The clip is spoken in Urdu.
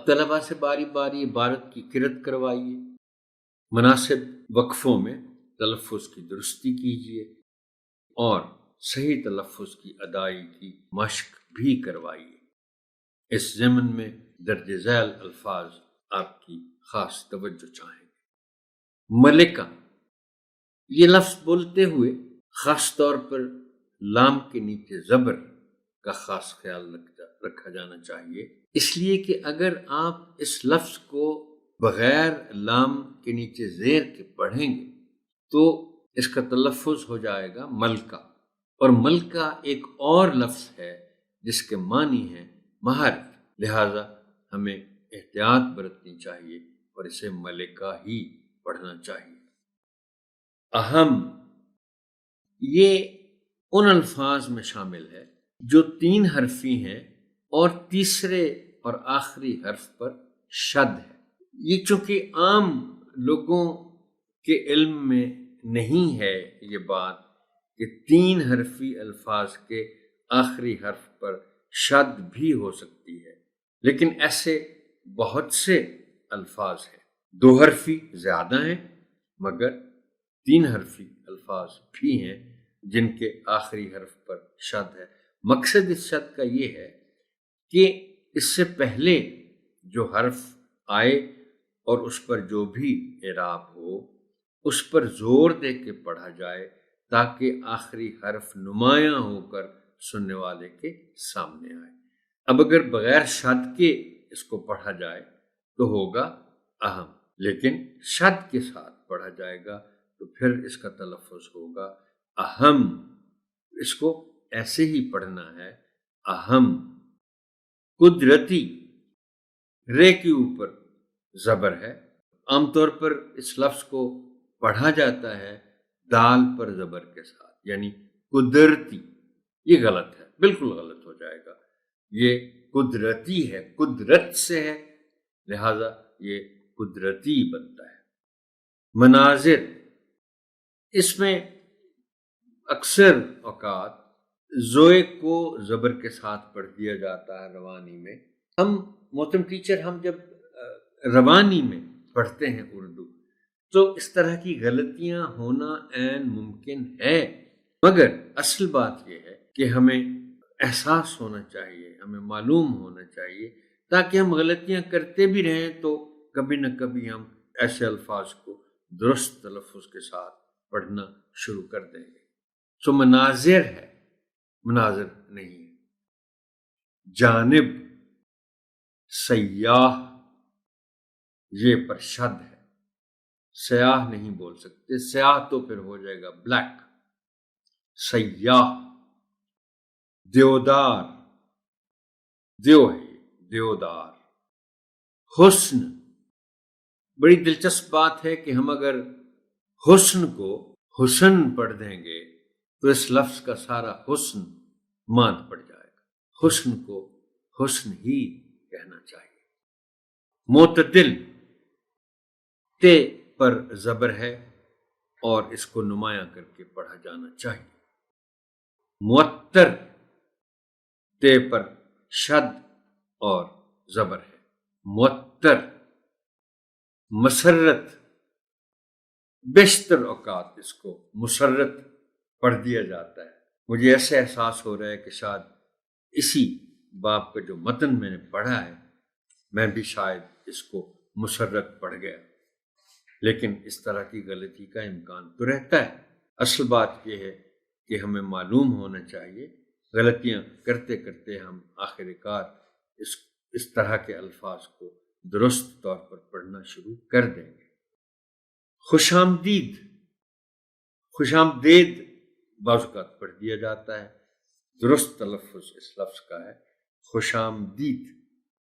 طلبہ سے باری باری عبارت کی قرأت کروائیے، مناسب وقفوں میں تلفظ کی درستی کیجیے اور صحیح تلفظ کی ادائیگی کی مشق بھی کروائیے۔ اس ضمن میں درج ذیل الفاظ آپ کی خاص توجہ چاہیں گے۔ ملکہ، یہ لفظ بولتے ہوئے خاص طور پر لام کے نیچے زبر کا خاص خیال رکھا جانا چاہیے، اس لیے کہ اگر آپ اس لفظ کو بغیر لام کے نیچے زیر کے پڑھیں گے تو اس کا تلفظ ہو جائے گا ملکہ، اور ملکہ ایک اور لفظ ہے جس کے معنی ہے مہارت، لہذا ہمیں احتیاط برتنی چاہیے اور اسے ملکہ ہی پڑھنا چاہیے۔ اہم، یہ ان الفاظ میں شامل ہے جو 3 حرفی ہیں اور تیسرے اور آخری حرف پر شد ہے۔ یہ چونکہ عام لوگوں کے علم میں نہیں ہے یہ بات کہ 3 حرفی الفاظ کے آخری حرف پر شد بھی ہو سکتی ہے، لیکن ایسے بہت سے الفاظ ہیں۔ 2 حرفی زیادہ ہیں مگر 3 حرفی الفاظ بھی ہیں جن کے آخری حرف پر شد ہے۔ مقصد اس شد کا یہ ہے کہ اس سے پہلے جو حرف آئے اور اس پر جو بھی اعراب ہو اس پر زور دے کے پڑھا جائے تاکہ آخری حرف نمایاں ہو کر سننے والے کے سامنے آئے۔ اب اگر بغیر شد کے اس کو پڑھا جائے تو ہوگا اہم، لیکن شد کے ساتھ پڑھا جائے گا تو پھر اس کا تلفظ ہوگا اہم۔ اس کو ایسے ہی پڑھنا ہے اہم۔ قدرتی، رے کے اوپر زبر ہے، عام طور پر اس لفظ کو پڑھا جاتا ہے دال پر زبر کے ساتھ، یعنی قدرتی۔ یہ غلط ہے، بالکل غلط ہو جائے گا۔ یہ قدرتی ہے، قدرت سے ہے، لہذا یہ قدرتی بنتا ہے۔ مناظر، اس میں اکثر اوقات زوئے کو زبر کے ساتھ پڑھ دیا جاتا ہے روانی میں۔ ہم محترم ٹیچر، ہم جب روانی میں پڑھتے ہیں اردو تو اس طرح کی غلطیاں ہونا عین ممکن ہے، مگر اصل بات یہ ہے کہ ہمیں احساس ہونا چاہیے، ہمیں معلوم ہونا چاہیے تاکہ ہم غلطیاں کرتے بھی رہیں تو کبھی نہ کبھی ہم ایسے الفاظ کو درست تلفظ کے ساتھ پڑھنا شروع کر دیں گے۔ سو مناظر ہے، مناظر نہیں ہے۔ جانب، سیاح، یہ پر شد ہے، سیاح نہیں بول سکتے، سیاح تو پھر ہو جائے گا بلیک۔ سیاح۔ دیودار، دیو ہے، دیودار۔ حسن، بڑی دلچسپ بات ہے کہ ہم اگر حسن کو حسن پڑھ دیں گے تو اس لفظ کا سارا حسن ماند پڑ جائے گا۔ حسن کو حسن ہی کہنا چاہیے۔ معتدل، تے پر زبر ہے اور اس کو نمایاں کر کے پڑھا جانا چاہیے۔ معطر، تے پر شد اور زبر ہے، معطر۔ مسرت، بیشتر اوقات اس کو مسرت پڑھ دیا جاتا ہے۔ مجھے ایسے احساس ہو رہا ہے کہ شاید اسی باب کا جو متن میں نے پڑھا ہے میں بھی شاید اس کو مسرت پڑھ گیا، لیکن اس طرح کی غلطی کا امکان تو رہتا ہے۔ اصل بات یہ ہے کہ ہمیں معلوم ہونا چاہیے، غلطیاں کرتے کرتے ہم آخر کار اس طرح کے الفاظ کو درست طور پر پڑھنا شروع کر دیں گے۔ خوش آمدید، خوش آمدید بعض اوقات پڑھ دیا جاتا ہے، درست تلفظ اس لفظ کا ہے خوش آمدید۔